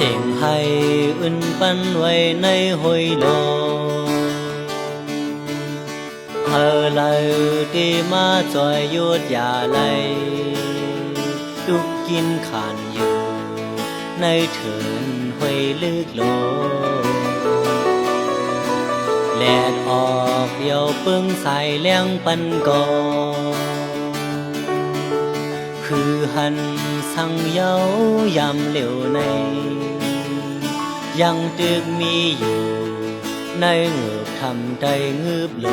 Xem hay ưn bắn quay nay hồi lộ hờ lời đi mà tròi yuốt giả lây đúc kín khànอยู่ในเถินห้วยลึกโลแลดออกเดี่ยวปึ้งใส่เลี้ยงปันกอคือหันสั่งเย้ายำเหลวในยังตึกมีอยู่ในเงือบทำใจงืบโล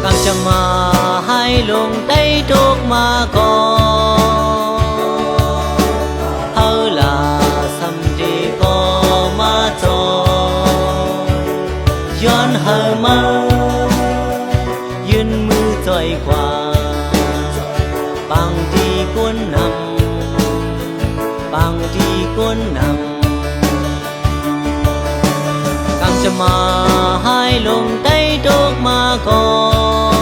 กำจะมาให้ลงได้ทุกมาก่อนเฮาลาสำดีก็มาจอยย้อนเฮามายืนมือจ่อยกว่าบางทีก้นนำบางทีก้นนำกำจะมาให้ลงได้ทุกมาก่อน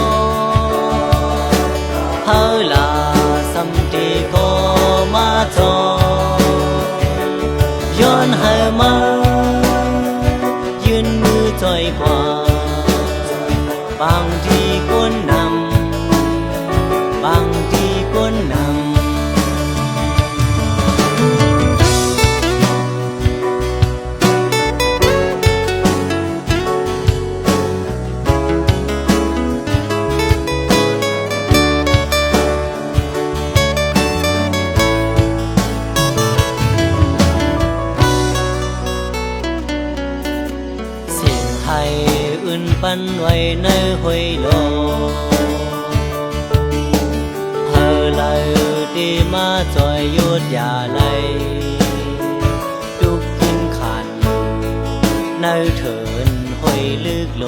เฮาลาสำดีก็มาจอยย้อนเฮามายืนมือจ่อยกว่าบางทีก้นนำบางทีก้นนำให้อื่นปันไว้ในห้วยโลเฮาเลยดีมาจอยยุดยาไหลดุกกินขันในเถินห้วยลึกโล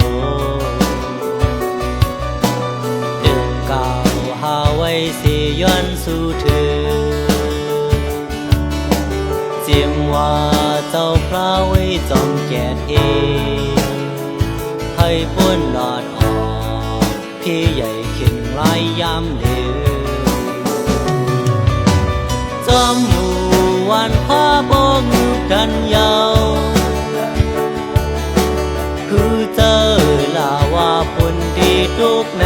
ดึกเก่าหาไว้สิย้อนสู่เธอเจียมว่าเจ้าพระไว้จอมแก่เองให้พ้นหลอดออกพี่ใหญ่ขึ้นไรยามเหลวจอมหมู่วันพ่อบอกกันยาวคือเจอลาว่าผลดีทุกใน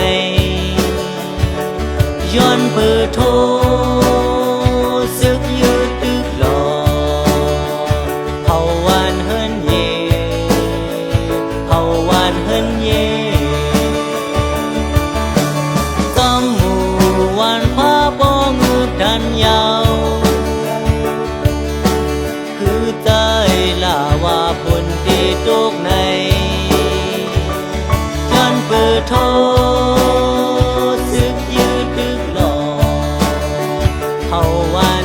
ย้อนเปิดโทสึกยืดตึกหลอเฮาวันเฮินเย่เฮาวันเฮินเย่จอมหมู่วันพ่อป้องืบดันยาวคือใจลาว่าผลดีทุกในย้อนเปิดโทสึกยืดตึกหลอเฮาวัน